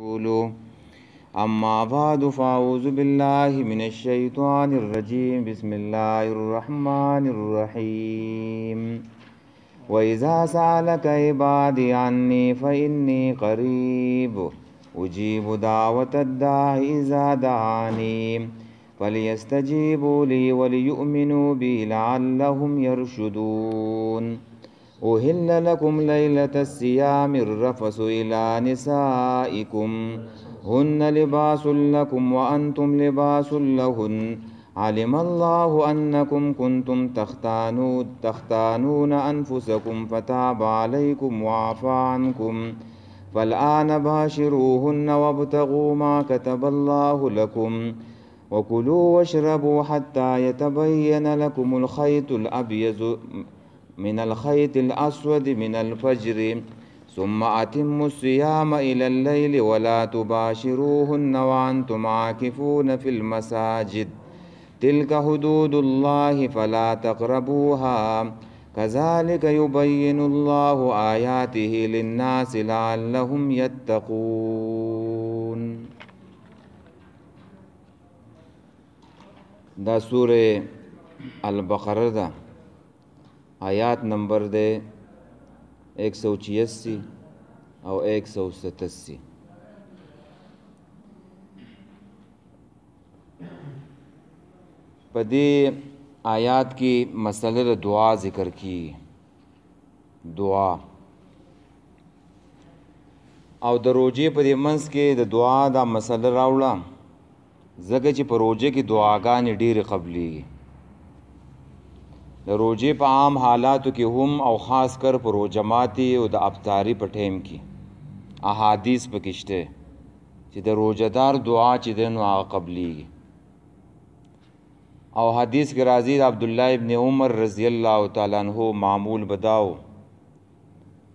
قولوا أما بعد فأعوذ بالله من الشيطان الرجيم بسم الله الرحمن الرحيم وإذا سألك عبادي عني فإني قريب أجيب دعوة الداع إذا دعاني فليستجيبوا لي وليؤمنوا بي لعلهم يرشدون أهل لكم ليلة الصيام الرفث إلى نسائكم هن لباس لكم وأنتم لباس لهن علم الله أنكم كنتم تختانون أنفسكم فتاب عليكم وعفى عنكم فالآن باشروهن وابتغوا ما كتب الله لكم وكلوا واشربوا حتى يتبين لكم الخيط الأبيض من الخيط الأسود من الفجر ثم أتموا الصيام إلى الليل ولا تباشروهن وأنتم عاكفون في المساجد تلك حدود الله فلا تقربوها كذلك يبين الله آياته للناس لعلهم يتقون. دا سورة البقرة دا آیات نمبر دے 186 او 187. په دې آیات کې مسله دعا ذکر کی دعا او د روزې په دې منځ کې د دعا دا مسله راوړه ځکه چې په روزې کې دعاګانې ډېرې قبلېږي. د روزې په عام حالاتو کې هم او خاص کر په روزه ماتي او د افطاري په ټیم کې احادیث پکې شته چې د روزهدار دعا چې دی نو هغه قبلېږي. او حدیث کې راځي د عبدالله ابن عمر رضی الله تعالی عنہ معمول بداو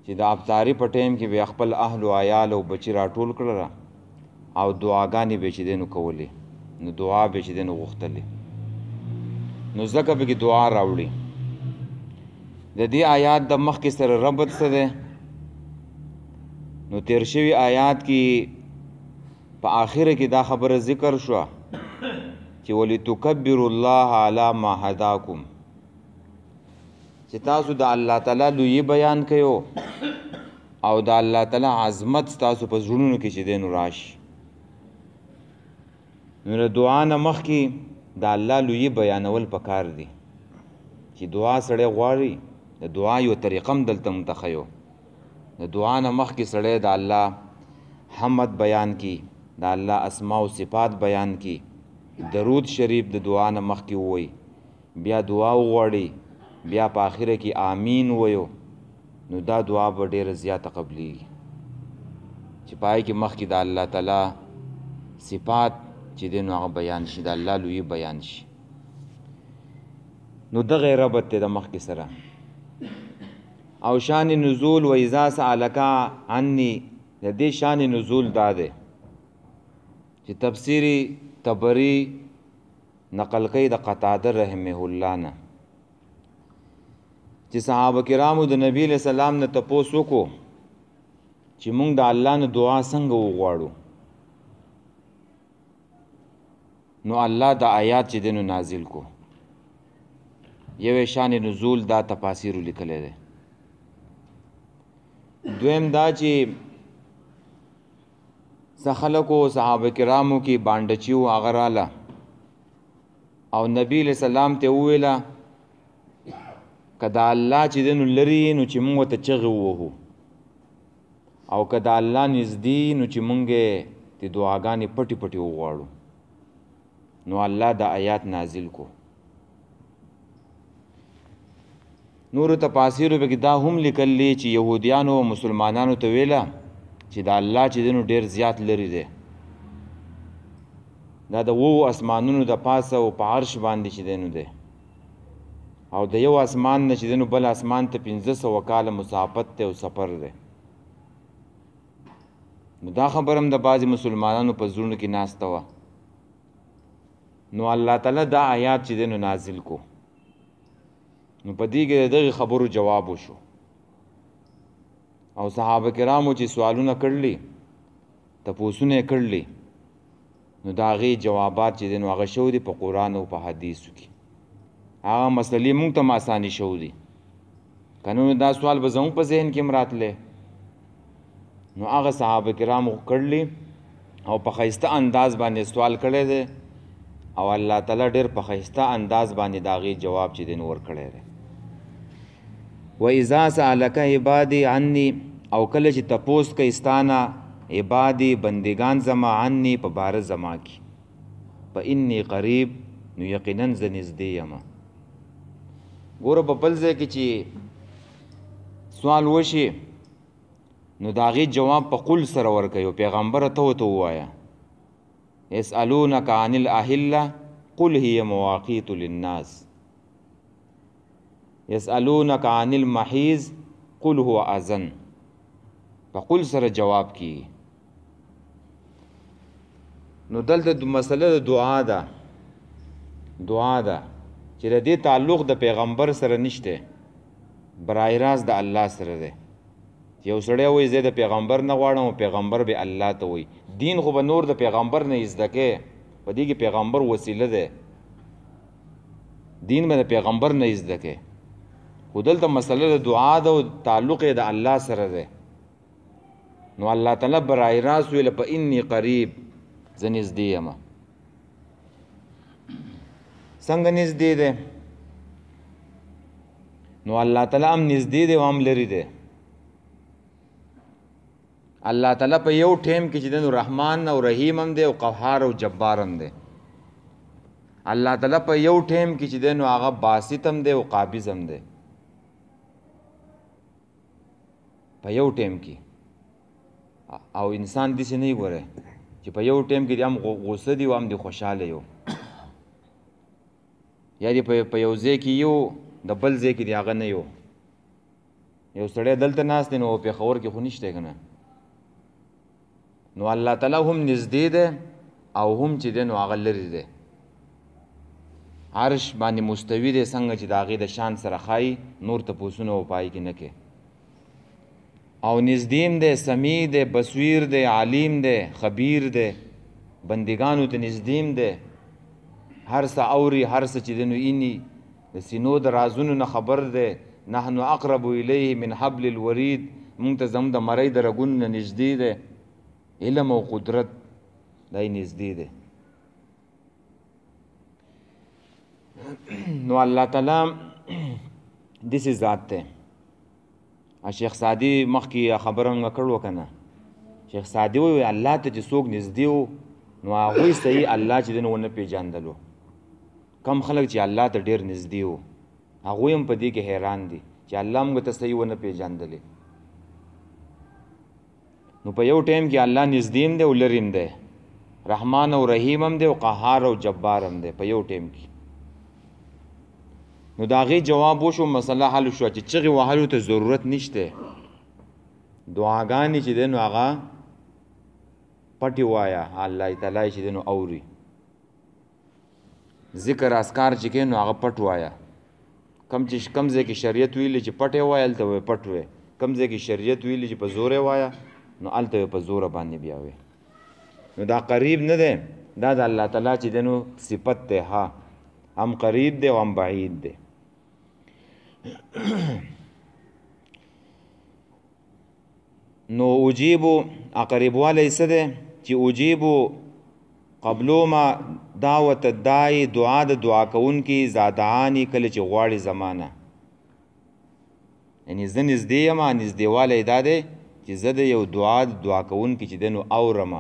چې د افطاري په ټیم کې به خپل اهل او عیال او بچی راټول کړل او دعاګانې به چې دی نو کولې نو دعا به چې دی نو غوښتلې نو ځکه به کې دعا راوړي. د دې آیات د مخکې سره ربط څه دی نو تیر شوي آیات کې په آخره کې دا خبره ذکر شوه چې ولتکبروا الله علی ما هداکم چې تاسو د الله تعالی لویي بیان کړئ او د الله تعالی عظمت تاسو په زړونو کې چې دی نو راشي. نو د دعا نه مخکې د الله لویي بیانول پکار دي چې دعا سړی غواړي د دعا یو طریقه هم دلته متخیو د دعا نه مخکې سړی د الله حمد بیان کی د الله اسماء او صفات بیان کی درود شریف د دعا نه مخکې ووایي بیا دعا وغواړي بیا په آخره کې آمین وویو نو دا دعا به ډېره زیاته قبلیږي چې پای کې مخکې د الله تعالی صفات چې دی نو هغه بیان شي د الله لویي بیان شي. نو دغه ربط دی د مخکې سره. او شان نزول و اذا سألک عني د دې شان نزول دا دی چې تفسیری طبری نقل کوي د قتاده رحمه الله نه چې صحابه کرامو د نبی علیہ السلام نه تپوس وکړو چې موږ د الله نه دعا څنګه وغواړو نو الله د آیات چې دی نو نازل کو. یو شان نزول دا تفاسیر لیکلی دی. دویم دا چې څه خلکو صحابه کرامو کې بانډچي و هغه راله او نبی علیہ السلام ته وویله که د الله چې دی نو لري نو چې موږ ورته چغې ووهو او که د الله نږدې نو چې موږ د دعاګانې پټې پټې وغواړو نو الله د آیات نازل کو. نور تفاسیرو به کې دا هم لیکلی چې یهودیانو او مسلمانانو ته ویله چې د الله چې دی نو ډېر زیات لري دی دا د 7 اسمانونو د پاسه او په عرش باندې چې دی نو دی او د یو اسمان نه چې دی نو بل اسمان ته 1500 کاله مسافت دی او سفر دی. نو دا خبر هم د بعضې مسلمانانو په زړونو کې ناسته وه نو الله تعالی دا آیات چې دی نو نازل کو. نو په دې کې د دغې خبرو جواب وشو او صحابه کرامو چې سوالونه کړلی تپوسونه کړلی نو د هغې جوابات چې دی نو هغه شو دي په قرآن او په حدیثو کې هغه مسلې موږ ته آساني شو دي که نو دا سوال به زموږ په ذهن کې هم راتلی نو هغه صحابه کرامو کړلی او په ښایسته انداز باندې سوال کړی دی او الله تعالی ډېر په ښایسته انداز باندې د هغې جواب چې دی نو ورکړی دی و اذا سألک عبادي عني او کله چې تپوس کوي ستانه عبادي بندگان زما عني په باره زما کې په انی قریب نو یقینا زه نږدې یم ګوره په بل ځای کې چې سوال وشي نو د هغې جواب په قل سره ورکوي او پیغمبره ته ورته ووایه یسألونک عن الاهله قل هي مواقیت للناس یسألونک عن المحیض قل هو اذن په قل سره جواب کیږي نو دلته مسله د دعا ده چې د دې تعلق د پیغمبر سره نشته برای راست د الله سره دی یو سړی وایي زه د پیغمبر نه غواړم او پیغمبر به الله ته وایي دین خو به نور د پیغمبر نه زده کې په دې کې پیغمبر وسیله ده دین به د پیغمبر نه زده کې خو دلته مسله د دعا ده او تعلق یې د الله سره دی نو الله تعالی برای راست ویل په انی قریب زه نږدې یم څنګه نږدې دی نو الله تعالی هم نږدې دی او هم لرې دی الله تعالی په یو ټیم کې چې دی نو رحمان او رحیم هم دی او قهار او جبار هم دی الله تعالی په یو ټیم کې چې دی نو هغه باسط هم دی او قابض هم دی په یو ټیم کې او انسان داسې نه ګوره چې په یو ټیم کې دی هم غوسه دی او هم دی خوشحاله یو یا دی په یو ځای کې یو د بل ځای کې دی هغه نه یو سړی دلته ناست دی نو پېښور کې خو نشته که نه نو الله تعالی هم نږدې دی او هم چې دی نو هغه لرې دی عرش باندې مستوي دی څنګه چې د هغې د شان سره ښایي نور تپوسونه و پای کې نه کوي او نږدې دی سمیع دی بصیر دی علیم دی خبیر دی بندگانو ته نږدې دی هر څه اوري هر څه چې دی نو اینی د سینو د رازونو نه خبر دی نحن اقرب الیه من حبل الورید مونږ ته زموږ د مرۍ د رګونو نه نږدې دی علم او قدرت دا یې نږدې دی نو الله تعالی داسې ذات دی شیخ سعدي مخکې خبره موږ کړو که نه شیخ سعدي وایي الله ته چې څوک نږدې و نو هغوی صحیح الله چې دی نو ونه پېژندلو کم خلک چې الله ته ډېر نږدې و هغوی هم په دې کې حیران دي چې الله موږ ته صحیح ونه پېژندلې نو په یو ټایم کې الله نږدې هم دی او لرې هم دی رحمان او رحیم هم دی او قهار او جبار هم دی په یو ټایم کې نو د هغې جواب وشو مسله حل شوه چې چغې وهلو ته ضرورت نشته دعاګانې چې دی نو هغه پټې وایه الله تعالی چې دی نو اوري ذکر اذکار چې کوې نو هغه پټ وایه کم ځای کې شریعت ویلي چې پټې وایه هلته وایه پټ وایه کم ځای کې شریعت ویلي چې په زوره وایه نو هلته په زوره باندې بیا وایه نو دا قریب نه دی دا د الله تعالی چې دی نو صفت دی ها هم قریب دی او هم بعید دی نو اجیبو اقربوالی څه دی چې اجیبو قبلو ما دعوت الداعی دعا د دعا کوونکي زادعانی کله چې غواړي زمانه یعنی زه نږدې یم نږدېوالی دا دی چې زه د یو دعا د دعا کوونکي چې دی نو اورم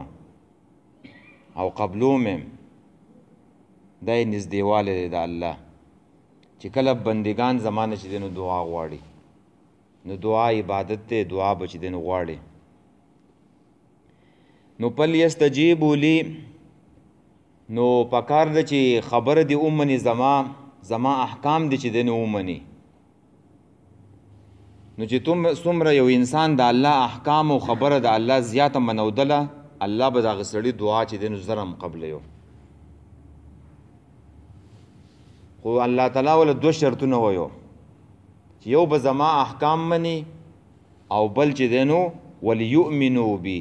او قبلو مې دا یې نږدېوالی دی د الله چې کله بندگان زمانه چې دی نو دعا غواړي نو دعا عبادت دی دعا به چې دی نو غواړي نو پل یستجیبوا لی نو پکار ده چې خبره دی اومني زما احکام دی چې دی نو اومني نو چې څومره یو انسان د الله احکام او خبره د الله زیاته منودله الله به د هغه سړي دعا چې دی نو زر هم قبلوي خو الله تعالی ولا دو شرطونه وایو چې یو به زما احکام مني او بل چې دی نو ولیؤمنوا بي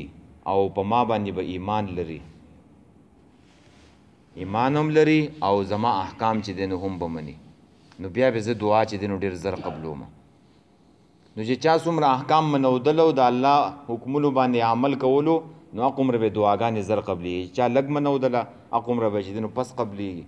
او په ما باندې به ایمان لري، ایمان هم لري او زما احکام چې دی نو هم به مني، نو بیا به زه دعا چې دی نو ډېر زر قبلوم. نو چې چا څومره احکام منودل او د الله حکمونو باندې عمل کولو نو هغومره به دعاګانې زر قبلیږي. چا لږ منودله هغومره به چې دی نو پس قبلیږي.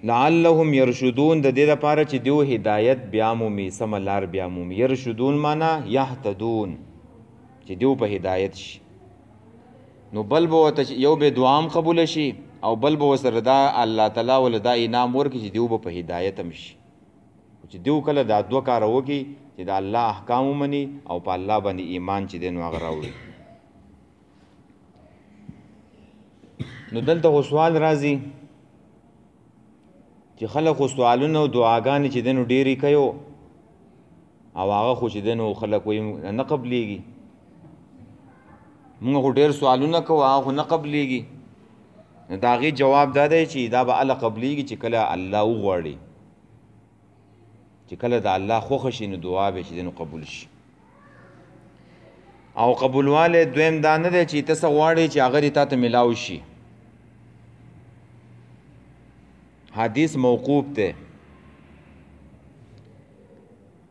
لعلهم يرشدون د دې لپاره چې دیو هدایت بیا مومي، سم لار بیا مومي. يرشدون معنا يهتدون، چې دیو په هدایت شي. نو بل به ورته یو به دعام قبول شي او بل به ورسره دا الله تعالی ول دا انعام ورکړي چې دیو به په هدایت هم شي. چې دیو کله دا دوه کاره وکړي چې د الله احکام ومني او په الله باندې ایمان چې دی نو هغه راوړي. نو دلته خو سوال راځي چې خلک خو سوالونه او دعاګانې چې دی نو ډېرې کوي او هغه خو چې دی نو خلک وایي نه قبلیږي. موږ خو ډېر سوالونه کوو هغه خو نه قبلیږي. نو د هغې جواب دا دی چې دا به هله قبلیږي چې کله الله وغواړي، چې کله د الله خوښه شي نو دعا به چې دی نو قبول شي. او قبولوالی دویم دا نه دی چې ته څه غواړې چې هغه دې تا ته میلاو شي. حدیث موقوف دی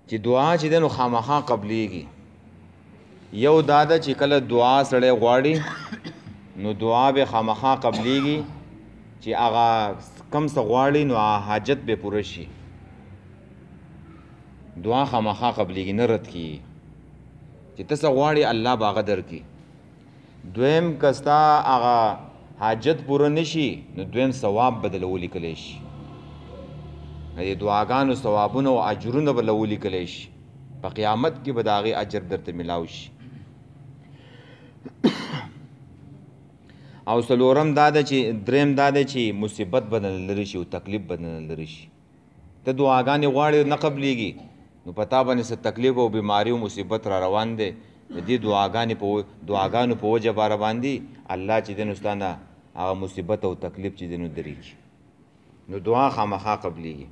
چې دعا چې دی نو خامخا قبلیږي. یو دا ده چې کله دعا سړی غواړي نو دعا به خامخا قبلیږي چې هغه کم څه غواړي نو حاجت به پوره شي. دعا خامخا قبلیږي، نه رد کیږي. چې ته څه غواړې الله به هغه درکړي. دویم که ستا هغه حاجت پوره نشي نو دویم ثواب به دله ولیکلی شي، د دعاګانو ثوابونه او اجرونه به له ولیکلی شي. په قیامت کې به د هغې اجر درته میلاو شي. او څلورم دا ده چې دریم دا ده چې مصیبت به نه لرې شي او تکلیف به نه لرې شي. ته دعاګانې غواړې نه قبلیږي نو په تا باندې څه تکلیف او بیماري او مصیبت را روان دی. د دې دعاګانو په وجه باره باندې الله چې دی نو ستا نه هغه مصیبت او تکلیف چې دی نو درېږي. نو دعا خامخا قبلیږي.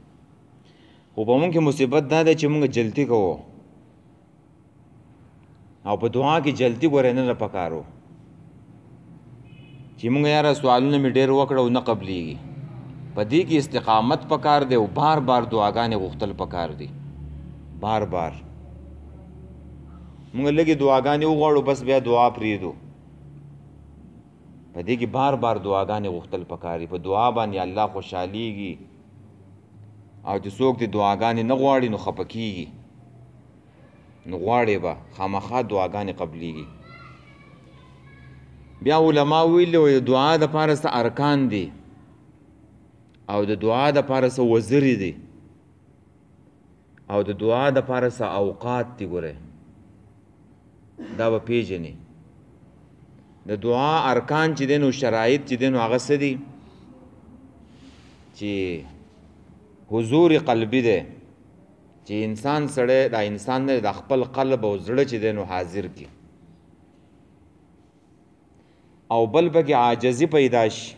خو په مونږ کې مصیبت دا دی چې مونږ جلدي کوو او په دعا کې جلدي ګورې نه پکارو چې مونږ یاره سوالونه مې ډېر وکړه او نه قبلیږي. په دې کې استقامت پکار دی او بار بار دعاګانې غوښتل پکار دي. بار بار مونږ لږې دعاګانې وغواړو بس بیا دعا پرېږدو. په دې کې بار بار دعاګانې غوښتل پکار دي. په دعا باندې الله خوشحالیږي او چې څوک دې دعاګانې نه غواړي نو خفه کېږي. نو غواړې به خامخا دعاګانې قبلیږي. بیا علما ویلي وایي د دعا دپاره څه ارکان دي او د دعا دپاره څه وزرې دي او د دعا دپاره څه اوقات دي. ګورئ دا به پیژنې. د دعا ارکان چې دی نو شرایط چې دی نو هغه څه دي چې حضور قلبي دی چې انسان سړی دا انسان نه د خپل قلب او زړه چې دی نو حاضر کړي. او بل پکې عاجزي پیدا شي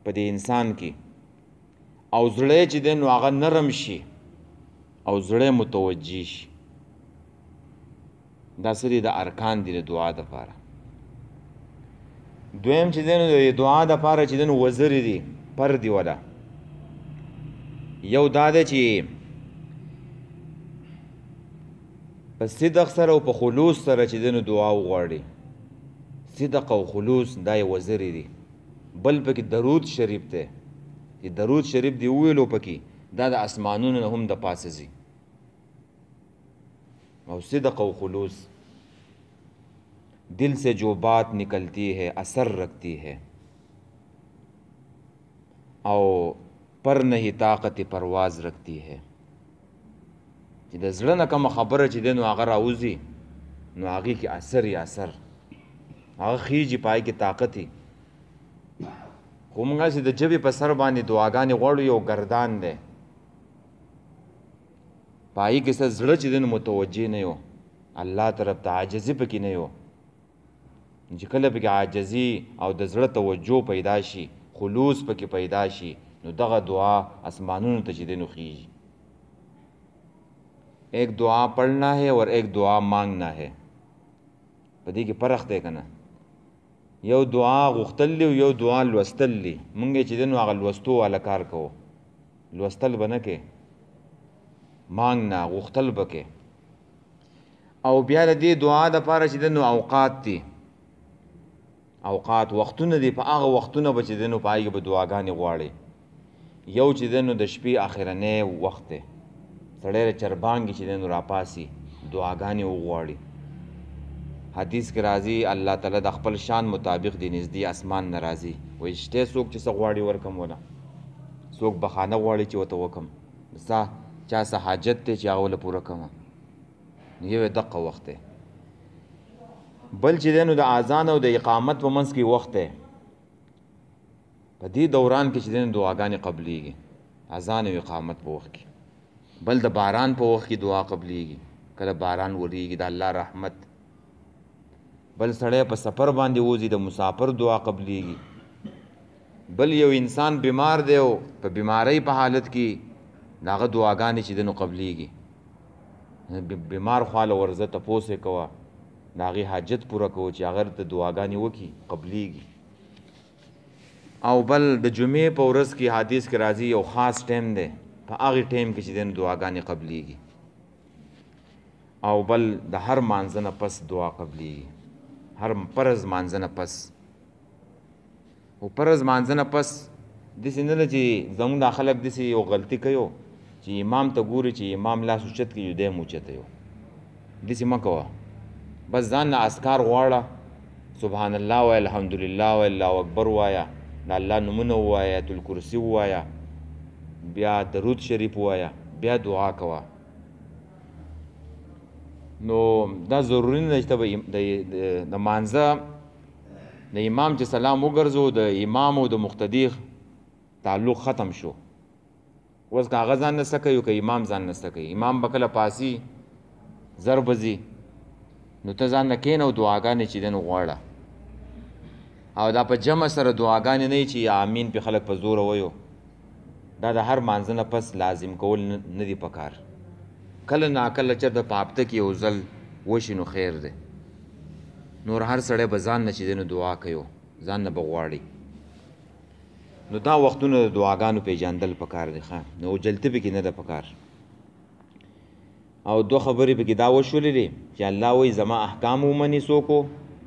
په دې انسان کې او زړه چې دی نو هغه نرم شي او زړه متوجه شي. دا سری د ارکان دي د دعا دپاره. دویم چې دی نو د دعا دپاره چې دی نو وزرې دي پر دي وله. یو دا ده چې په صدق سره او په خلوص سره چې دی نو دعا وغواړي. صدق او خلوص دا یې وزرې دي. بل پکې درود شریف دی چې درود شریف دی وویلو پکې دا د اسمانونو نه هم د پاسه ځي. اور صدق و خلوص دل سے جو بات نکلتی ہے اثر رکھتی ہے او پر نہیں طاقت پرواز رکھتی ہے. چې د زړه نه کومه خبره چې دی نو هغه راوځي نو هغې کې اثر یې اثر هغه خیږي، پای کې طاقت یې. خو موږ هسې د ژبې په سر باندې دعاګانې غواړو یو ګردان دی پای کې څه زړه چې دی نو متوجه نه یو الله طرف ته عاجزي پکې نه یو. چې کله پکې عاجزي او د زړه توجه پیدا شي خلوص پکې پیدا شي نو دغه دعا اسمانونو ته چې دی نو خیږي. ایک دعا پڑھنا ہے اور ایک دعا مانگنا ہے. په دې کې فرق دی که نه؟ یو دعا غوښتل دی او یو دعا لوستل دی. مونږ چې دی نو هغه لوستو والا کار کوو، لوستل به نه کې، مانګنا غوښتل به کې. او بیا د دې دعا دپاره چې دی نو اوقات دي، اوقات وختونه دي. په هغه وختونه به چې دی نو په هغې به دعاګانې غواړي. یو چې دی نو د شپې آخرنی وخت دی، سړی د چربانګې چې دی نو راپاسي دعاګانې وغواړي. حدیث کې راځي الله تعالی د خپل شان مطابق دی نږدې اسمان نه راځي، وایي شته څوک چې څه غواړي ورکم ونه، څوک بخانه غواړي چې ورته وکم، ستا چا څه حاجت دی چې هغه له پوره کړمه. یو یې دقه وخت دی. بل چې دی نو د اذان او د اقامت په منځ کې وخت دی. په دې دوران کې چې دی نو دعاګانې قبلیږي، اذان او اقامت په وخت کې. بل د باران په وخت کې دعا قبلیږي، کله باران وریږي د الله رحمت. بل سړی په سفر باندې وځي د مسافر دعا قبلیږي. بل یو انسان بیمار دی او په بیماری په حالت کې د هغه دعاګانې چې دی نو قبلیږي. بیمار خواله ورځه تپوس یې کوه، د هغې حاجت پوره کوو چې هغه ته دعاګانې وکړي قبلیږي. او بل د جمعې په ورځ کې حدیث کې راځي یو خاص ټیم دی، په هغې ټیم کې چې دی نو دعاګانې قبلیږي. او بل د هر مانځه نه پس دعا قبلیږي، هر فرض مانځه نه پس. او فرض مانځه نه پس داسې نه ده چې زموږ دا خلک داسې یو غلطي کوي چې امام ته ګوري چې امام لاس اوچت کړي دی هم اوچته یو، داسې مه کوه. بس ځان نه اذکار غواړه، سبحان الله وایه، الحمدلله وایه، الله اکبر وایه، د الله نومونه ووایه، آیت الکرسي ووایه، بیا درود شریف ووایه، بیا دعا کوه. نو دا ضروري نه ده چې ته به د مانځه د امام چې سلام وګرځو، د امام او د مقتدي تعلق ختم شو. اوس که هغه ځان نسته کوي که امام ځان نسته کوي، امام به کله پاسي زر به ځي، نو ته ځان نه کښېنه او دعاګانې چې دی نو غواړه. او دا په جمع سره دعاګانې نه وي چې امین پې خلک په زوره ویو. دا د هر مانځه نه پس لازم کول نه دي پکار. کله ناکله چېرته په هفته کې یو ځل وشي نو خیر دی. نور هر سړی به ځان نه چې دی نو دعا کوي، ځان نه به غواړي. نو دا وختونه د دعاګانو پیژندل پکار دی ښه، نو جلتي پکې نه ده پکار. او دو خبرې پکې دا وشولې دي چې الله وایي زما احکام ومني څوک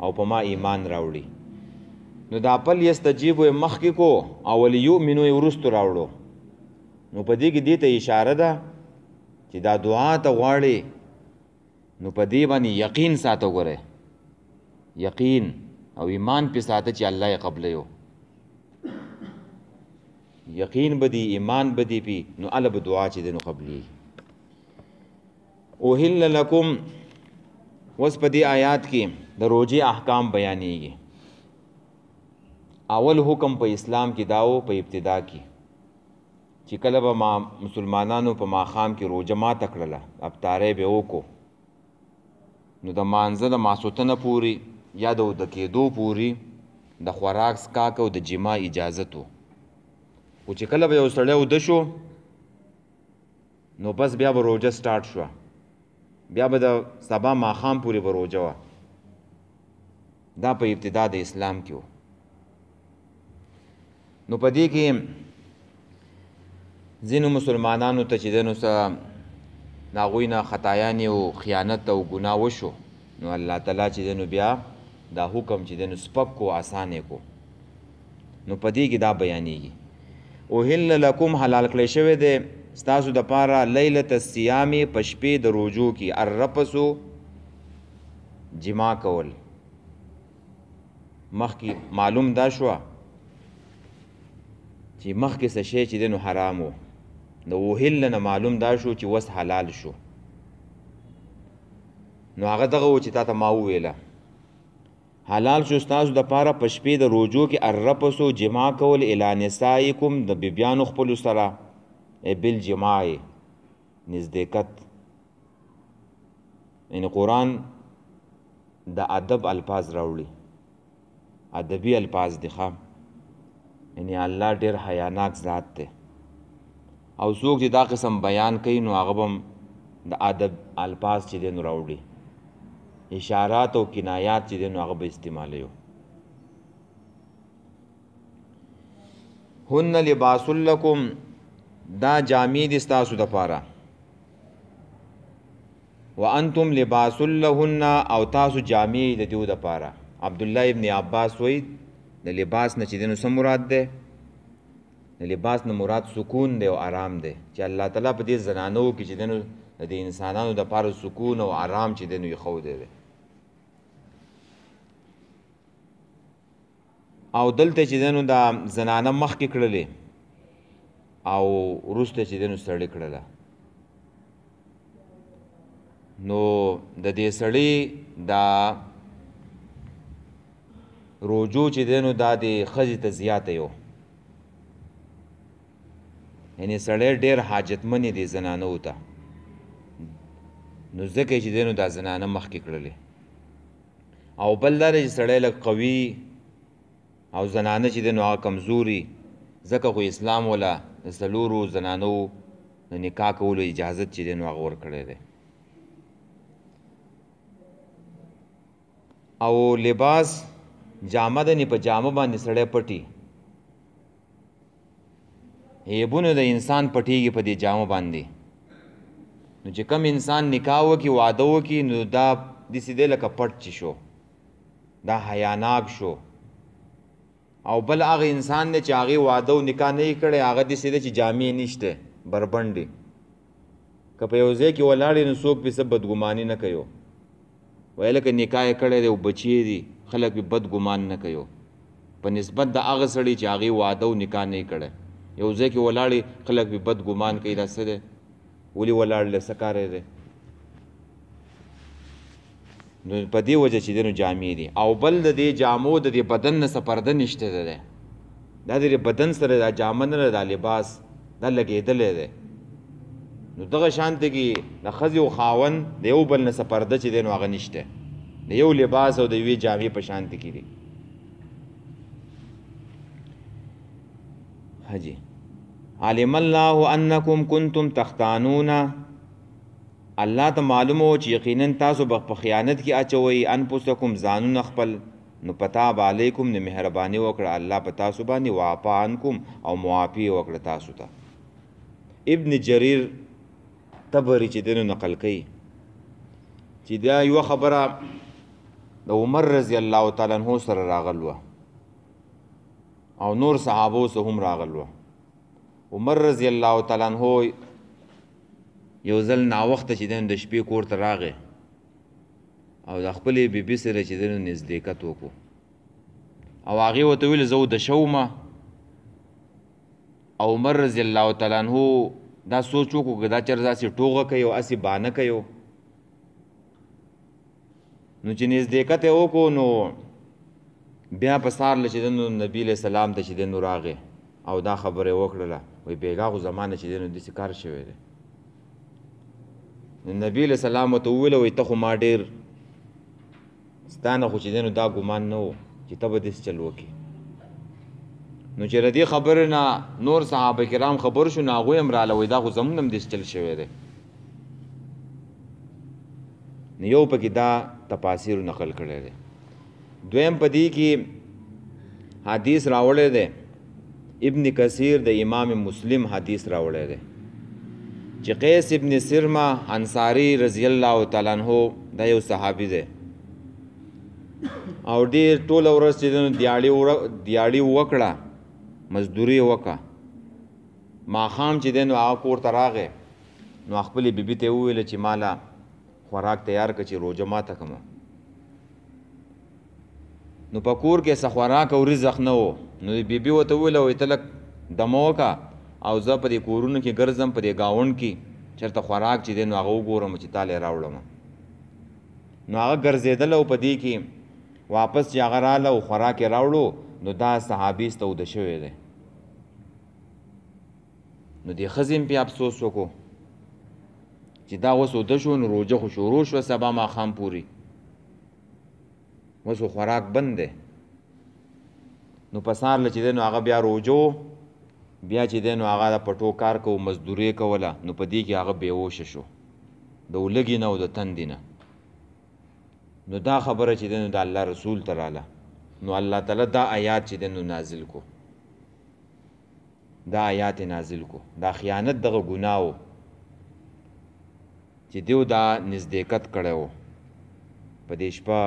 او په ما ایمان راوړي. نو دا پل یستجیبو یې مخکې کو او ولیؤمنو یې وروستو راوړو. نو په دې کې دې ته اشاره ده چې دا دعا ته غواړې نو په دې باندې یقین ساته. ګوره یقین او ایمان پې ساته چې الله یې قبلوي. یقین به دی، ایمان به دی پی، نو الله به دعا چې دی نو قبلېږي. اوهل لکم، اوس په دې آیات کې د روژې احکام بیانېږي. اول حکم په اسلام کې داو په ابتدا کې چې کله به مسلمانانو په ماښام کې روژه ماته کړله، افطاری به وکړو، نو د مانځه د ماسوتنه پورې یا د وده کېدو پورې د خوراک څښاک او د جما اجازت و. خو چې کله به یو سړی وده شو نو بس بیا به روژه سټارټ شوه، بیا به د سبا ماښام پورې به روژه وه. دا په ابتدا د اسلام کې و. نو په دې کې ځینو مسلمانانو ته چې دی نو څه د هغوی نه خطایانې او خیانت او ګناه وشو، نو الله تعالی چې دی نو بیا دا حکم چې دی نو سپک کو، آسان کو. نو په دې کې دا بیانېږي اوهل لکم، حلال کړی شوی دی ستاسو دپاره لیلة الصیام، په شپې د روژو کې، الرفثو جما کول. مخکې معلوم دا شوه چې مخکې څه شی چې دی نو حرام و، د اوهل نه معلوم دا شو چې وس حلال شو. نو هغه دغه و چې تا ته ما وویله حلال شو ستاسو دپاره په شپې د روژو کې الرفثو جما کول الی نسائکم، د بیبیانو خپلو سره، بالجماع نزدېکت. یعنې قرآن د ادب الفاظ راوړي، ادبي الفاظ دي ښه. یعنې الله ډېر حیاناک ذات دی، او څوک چې دا قسم بیان کوي نو هغه به د ادب الفاظ چې دی نو راوړي، اشارات او کنایات چې دی نو هغه به استعمالوي. هن لباس لکم، دا جامې دي ستاسو دپاره، وانتم لباس لهن، او تاسو جامې د دیو دپاره. عبدالله ابن عباس وایي د لباس نه چې دی نو څه مراد دی؟ د لباس نه مراد سکون دی او آرام دی، چې الله تعالی په دې زنانو کې چې دی نو د دې انسانانو دپاره سکون او آرام چې دی نو ایښودی دی. او دلته چې دی نو دا زنانه مخکې کړلې او وروسته چې دی نو سړی کړله، نو د دې سړی دا روجو چې دی نو دا د ښځې ته زیاته یو، یعنې سړی ډېر حاجتمنې دی زنانو ته، نو ځکه چې دی نو دا زنانه مخکې کړلې. او بل دا دی چې سړی لږ قوي او زنانه چې دی نو هغه کمزوري، ځکه خو اسلام ولا د څلورو زنانو د نکاح کولو اجازت چې دی نو هغه ورکړی دی. او لباس جامه ده، نه په جامه باندې سړی پټي، عیبونه د انسان پټیږي په دې جامه باندې. نو چې کم انسان نکاح وکړي واده وکړي نو دا داسې دی لکه پټ چې شو، دا حیاناک شو. او بل هغه انسان دی چې هغې واده او نکاح نه یې کړی، هغه داسې دی چې جامې نشته، بربنډ دی، که په یو ځای کې ولاړې نو څوک پې څه بدګماني نه کوي، وایي لکه نکاح یې کړی دی او بچی دي، خلک پې بد ګمان نه کوي په نسبت د هغه سړي چې هغې واده او نکاح نه یې کړی. یو ځای کې ولاړې خلک پې بد ګمان کوي، دا څه دی، ولې ولاړلې، څه کار دی؟ نو په دې وجه چې دی نو جامې دي. او بل د دې جامو د دې بدن نه څه پرده نشته دی، دا د بدن سره دا جامه نه ده، دا لباس دا لګېدلی دی. نو دغه شانته کې د ښځې او خاوند د یو بل نه څه پرده چې دی نو هغه نشته، د یو لباس او د یوې جامې په شانته کې دي. حجی علم الله انکم کنتم تختانون، الله ته معلومه و چې یقینا تاسو به په خیانت کې اچوئ انفسکم ځانونه خپل، نو پتاب علیکم نه مهرباني وکړه الله په تاسو باندې، وعفا عنکم او معافي وکړه تاسو ته. ابن جریر طبري چې دی نو نقل کوي چې دا یوه خبره د عمر رضی الله تعالی عنه سره راغل وه او نور صحابو سه هم راغل وه. عمر رضی الله تعالی عنه یو ځل ناوخته چې دی نو د شپې کور ته راغی او د خپلې بیبي سره چې دی نو نزدېکت وکړو او هغې ورته ویل زه وده شومه. او عمر رضی الله تعالی عنه دا سوچ وکړو که دا چېرته داسې ټوغه کوي او هسې بانه کوي، نو چې نزدېکت یې وکړو نو بیا په سهار چې دی نو نبي علیه السلام ته چې دی نو راغی او دا خبره یې وکړله، وایي بېګا خو زما نه چې دی نو داسې کار شوی دی. نو نبي علیه السلام ورته وویله وایي ته خو ما ډېر ستا نه خو چې دی نو دا ګمان نه و چې ته به داسې چل وکړې. نو چې د دې خبرې نه نور صحابه کرام خبر شو نو هغوی هم راله، وایي دا خو زمونږ هم داسې چل شوی دی. نو یو پکې دا تفاسیر نقل کړی دی. دویم په دې کې حدیث راوړی دی، ابن کثیر د امام مسلم حدیث راوړی دی چې قیس ابن سرمه انصاری رضی الله تعالی عنہ دا یو صحابي دی او ډېر ټوله ورځ چې دی نو دیاړي وکړه، مزدوري یې وکړه. ماښام چې دی نو هغه کور ته راغی نو خپلې بیبي ته یې وویله چې ماله خوراک تیار کړه چې روژه ماته کړمه. نو په کور کې څه خوراک او رزق نه و، نو بیبي ورته وویله وایي ته لږ دمه وکړه او زه په دې کورونو کې ګرځم، په دې ګاونډ کې چېرته خوراک چې دی نو هغه وګورم چې تاله یې راوړم. نو هغه ګرځېدله او په دې کې واپس چې هغه راله او خوراک یې راوړو نو دا صحابي ستوده شوی دی. نو دې ښځې هم پې افسوس وکړو چې دا اوس اوده شو نو روژه خو شروع شوه سبا ماښام پورې، اوس خو خوراک بند دی. نو په سهار له چې دی نو هغه بیا روژه بیا چې دی نو هغه د پټو کار کو مزدوري کوله، نو په دې کې هغه بېهوشه شو. د ولږې نه او د تندې نه. نو دا خبره چې دی نو د الله رسول ته راله، نو الله تعالی دا آیات چې دی نو نازل کو، دا آیات نازل کو. دا خیانت دغه ګناه و چې دیو دا نزدېکت کړی و په دې شپه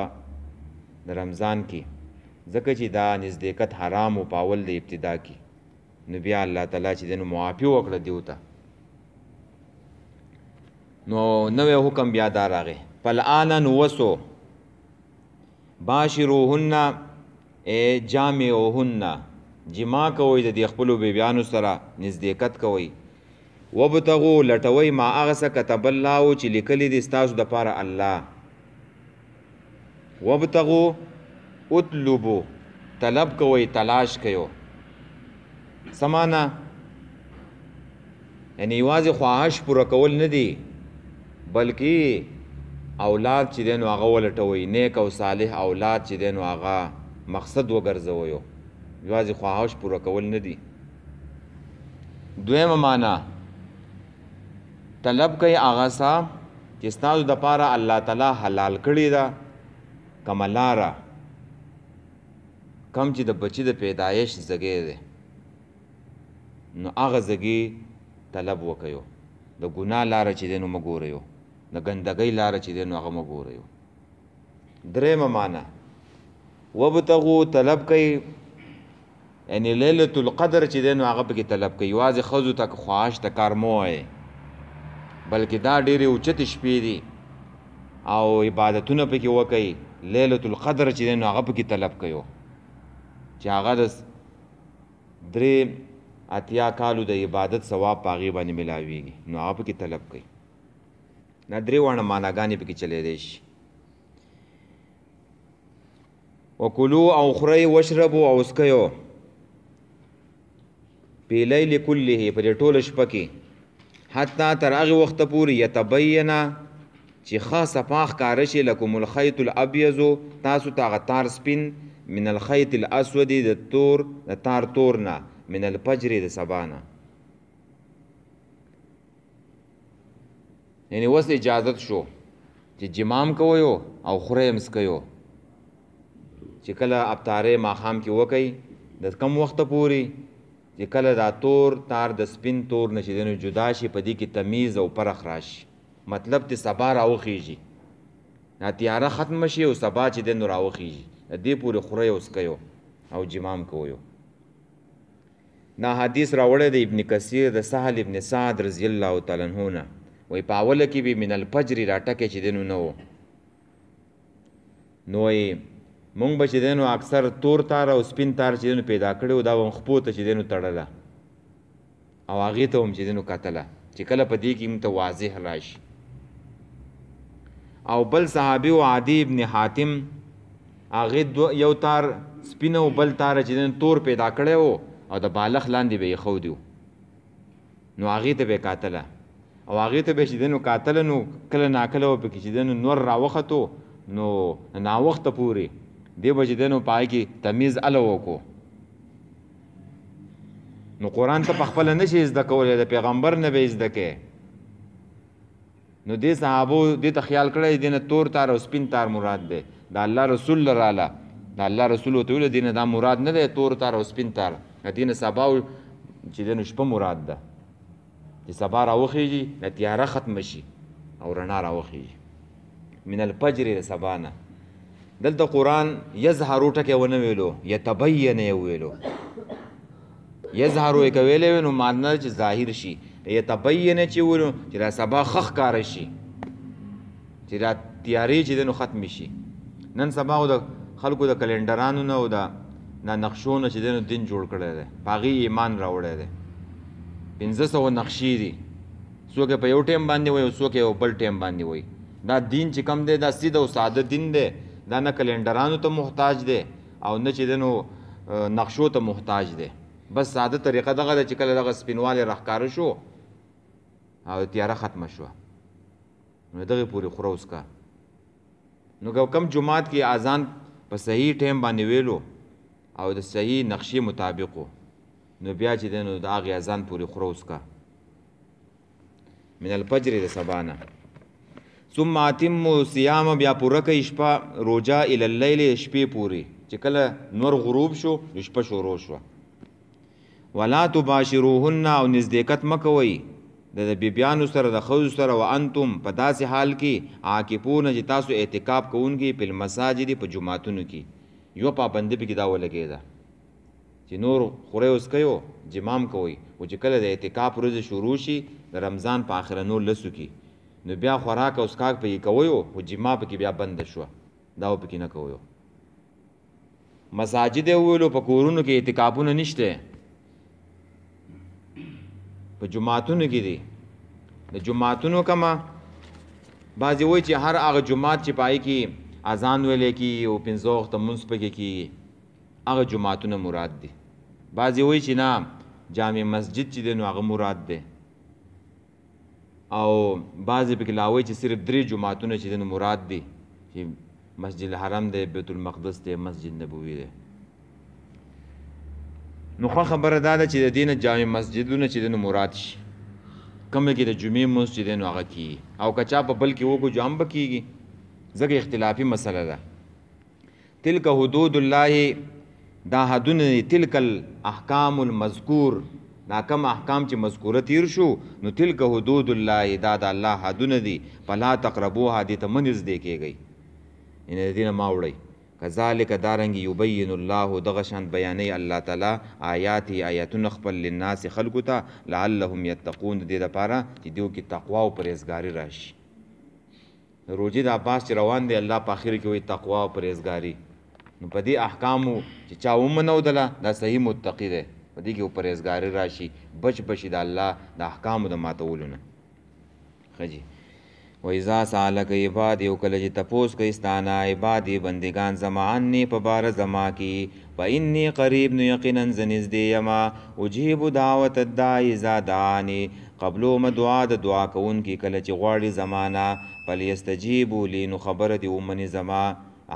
د رمضان کې، ځکه چې دا نزدېکت حرام و په اول د ابتدا کې. نو بیا الله تعالی چې دی نو معافي وکړه دیو ته. نو نوی حکم بیا دا راغی فالآن نوسو باشروهن ای جامعوهن، جما کوئ د دې خپلو بیبیانو سره نزدېکت کوئ. وبتغو لټوئ ما هغه څه کتب الله چې لیکلی دي ستاسو دپاره الله. وبتغو اطلبو طلب کوئ، تلاش کوئ. سمانا یعنی یوازې خواهش پوره کول نه دی، بلکې اولاد چې دی نو هغه ولټوئ، نیک او صالح اولاد چې دی نو هغه مقصد وګرځوئ، یوازې خواهش پوره کول نه دی. دویمه معنا طلب کوي هغه څه چې ستاسو دپاره الله تعالی حلال کړې ده، کومه لاره، کم چې د بچي د پیدایش زګی دی نو هغه زګي طلب وکړو. د ګناه لاره چې دی نو مه ګورئ، د ګندګۍ لاره چې دی نو هغه مه ګورئ. درېیمه معنا وبتغو طلب کوي یعنی لیلة القدر چې دی نو هغه پکې طلب کوي. یوازې ښځو ته خواهش ته کار مه وایئ، بلکې دا ډېرې اوچتې شپې دي او عبادتونه پکې وکئ. لیلة القدر چې دی نو هغه پکې طلب کوي چې هغه د 83 کالو د عبادت ثواب په هغې باندې ملاویږي، نو هغه پکې طلب کوي. دا درې واړه معناګانې پکې چلیدی شي. وکلو او خورئ وشربو او اسکیو په لیل کله په دې ټوله شپه کې حتی تر هغې وخته پورې یتبینه چې ښه صفا ښکاره شي لکم الخیط الابیض تاسو ته هغه تار سپین من الخیط الاسود د تار تور نه من الفجر د سبا نه. یعنی اوس اجازت شو چې جمام کوئ او خورئ هم څکئ، چې کله افطارې ماښام کې وکئ د کم وخته پورې چې کله دا تور تار د سپین تور نه چې دی نو جدا شي، په دې کې تمیز او فرق راشي، مطلب چې سبا راوخیږي، دا تیاره ختمه شي او سبا چې دی نو راوخیږي، د دې پورې خورئ او څکئ او جمام کوئ. دا حدیث راوړی د ابن کثیر د سهل ابن سعد رضی الله تعالی عنه نه، وایي په اوله کې به من الفجر راټکی چې دی نو نه و، نو وایي مونږ به چې دی نو اکثر تور تار او سپین تار چې دی نو پیدا کړی و، دا به خپو ته چې دی نو تړله او هغې ته هم چې دی نو کتله چې کله په دې کې موږ ته واضح راشي. او بل صحابي و عدي ابن حاتم، هغې یو تار سپینه او بل تار چې دی نو تور پیدا کړی و او د بالښ لاندې به یې ایښودی و، نو هغې ته به یې کاتله او هغې ته به چې دی نو کاتله، نو کله ناکله به پکې چې دی نو نور راوختو، نو ناوخته پورې دی به چې دی نو په هغې کې تمیز اله وکړو. نو قرآن ته پخپله نشي زده کولی، د پیغمبر نه به یې زده کوې. نو دې صحابو دې ته خیال کړی دې نه تور تار او سپین تار مراد دی، د الله رسول راله، د الله رسول ورته ویلو دې نه دا مراد نه دی تور تار او سپین تار، د دې نه سبا چې دی نو شپه مراد ده، چې سبا راوخیږي د تیاره ختمه شي او رڼا راوخیږي من الفجر د سبا نه. دلته قرآن یظهرو ټکی ونه ویلو، یتبینه یې ویلو. یظهرو یې که ویلی وی نو معنا چې ظاهر شي، یتبینه چې ویلو چې را سبا ښه ښکاره شي، چې را تیارې چې دی نو ختمې شي. نن سبا خو د خلکو د کلنډرانو نه او د نقشو نه چې دی نو دین جوړ کړی دی، په هغې ایمان راوړی دی. 500 نقشې دي، څوک یې په یو ټیم باندې وایي او څوک یې بل ټیم باندې وایي. دا دین چې کم دی دا سیده او ساده دین دی، دا نه کلنډرانو ته محتاج دی او نه چې دی نو نقشو ته محتاج دی. بس ساده طریقه دغه ده چې کله دغه سپینوالی راښکاره شو او تیاره ختمه شوه نو دغې پورې خوره وڅکه. نو کم جماعت کې اذان په صحیح ټیم باندې ویلو او د صحیح نقشې مطابق نو بیا چې دی نو د هغې اذان پورې خوره وڅکه من الفجر د سبا نه. ثم اتموا صيام بیا پوره کوي شپه روجا الی اللیل شپې پوری چې کله نور غروب شو شپه شروع شو ولا تباشروهن او نزدېکت مکوي د بیبیانو سره د ښځو سره وانتم په داسې حال کې عاکفون چې تاسو اعتکاف کوونکي په المساجد په جوماتونو کې یو پابندي پکې دا ولګېده چې نور خورئ اوس کوي جمام کوئ خو چې کله د اعتکاف ورځې شروع شي د رمضان په آخره نور لسو کې نو بیا خوراک او څښاک پکې کوئ خو جما پکې بیا بنده شوه دا پکې نه کوئ مساجد یې وویلو په کورونو کې اعتکافونه نشته په جماعتونو کې دي د جماعتونو کما بعضې وایي چې هر هغه جماعت چې پای کې اذان ویلې کېږي او پنځه وخته لمونځ پکې کېږي هغه جماعتونه مراد دي بعضې وایي چې نه جامع مسجد چې دی نو هغه مراد دی او بعضې پکې لا وایي چې صرف 3 جماعتونه چې دی نو مراد دي چې مسجد الحرم دی بیت المقدس دی مسجد نبوي دی نو خو خبره دا ده چې د دې نه جامع مسجدونه چې دی نو مراد شي کومه کې د جمعې لمونځ چې دی نو هغه کېږي او که چا په بل کې وکړو جو هم به کېږي ځکه اختلافي مسله ده تلک حدود الله دا حدونه تلک الاحکام المذکور دا کم احکام چې مذکوره تیر شو نو تلک حدود الله دا د الله حدونه دي فلا تقربوها دې ته مه نږدې کېږئ یعنې د دې نه ما وړئ کذالک دارنګ یبین الله دغه شان بیانوي الله تعالی آیاتونه خپل للناس خلکو ته لعلهم یتقون د دې دپاره چې دیو کې تقوا او پرهیزګاري راشي روجې د عباس چې روان دی الله په آخر کې وایي تقوا او پرهیزګاري نو په دې احکامو چې چا ومنودله دا صحیح متقي دی په دې کې پرهیزګاري راشي بچ د الله د احکامو د ماتولو نه ښه جي وإذا سألك عبادي او کله چې تپوس کوي ستانه عبادي بندگان زما عني په باره زما کې فإني قریب نو یقینا زه نږدې یمه اجیب دعوت الداعي اذا دعاني قبلومه دعا د دعا کوونکي کله چې غواړي زمانه فلیستجیبوا لي نو خبره دې ومني زما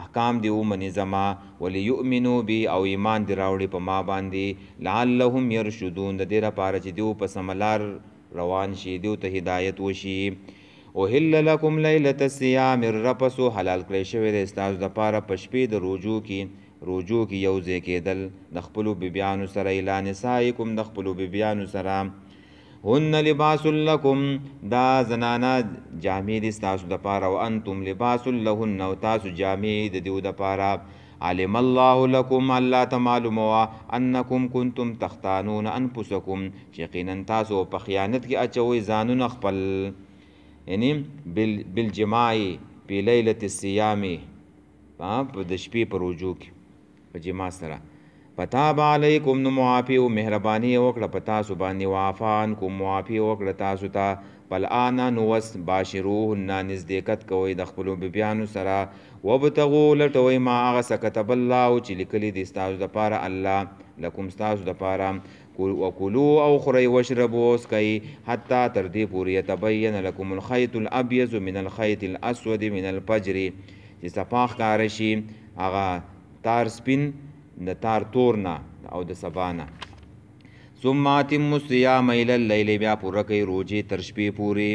احکام دی ومني زما وليؤمنوا بي او ایمان دی راوړي په ما باندې لعلهم يرشدون د دې لپاره چې دیو په سملار روان شي دیو ته هدایت وشي اوهل لکم لیلة الصیام الرفسو حلال کړی شوی دی ستاسو دپاره په شپې د روجو کې یو ځای کېدل د خپلو بیبیانو سره الی نسایکم د خپلو بیبیانو سره هن لباس لکم دا زنانا جامې دي ستاسو دپاره و انتم لباس لهن او تاسو جامې د دیو دپاره علم الله لکم الله ته معلوموه انکم کنتم تختانون انفسکم چې یقینا تاسو په خیانت کې اچوئ ځانونه خپل یعنی بالجماع په لیلة الصیام په د شپې په روجو کې په جما سره فتاب علیکم نو معافي او مهرباني وکړه په تاسو باندې وعفا عنکم معافي وکړه تاسو ته فالآن نو وس باشروهن نزدېکت کوئ د خپلو بیبیانو سره وابتغوا لټوئ ما هغه څه کتب الله چې لیکلي دي ستاسو دپاره الله لکم ستاسو دپاره وکلوا او خورئ واشربوا اسکئ حتی تر دې پورې یتبین لکم الخیط الابیض من الخیط الاسود من الفجر چې صفا ښکاره شي هغه تار سپین د تار تور نه او د سبا نه ثم اتموا الصیام الی اللیل بیا پوره کوئ روجې تر شپې پورې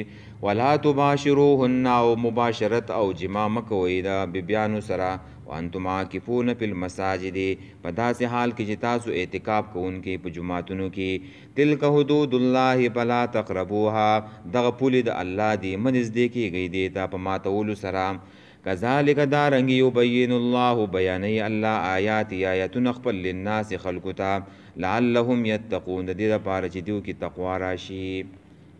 ولا تباشروهن او مباشرت او جما مه کوئ د بیبیانو سره وانتم عاکفون فی المساجد په داسې حال کې چې تاسو اعتکاف کوونکي په جوماتونو کې تلک حدود الله فلا تقربوها دغه پولې د الله دی مه نږدې کېږئ دې ته په ماتولو سره کذالک دارنګ یبین الله بیانوي الله آیاتونه خپل للناس خلکو ته لعلهم یتقون د دې دپاره چې دیو کې تقوا راشي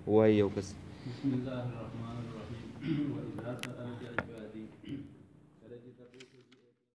وایي یو کس بسم الله الرحمن الرحیم وإذا سألك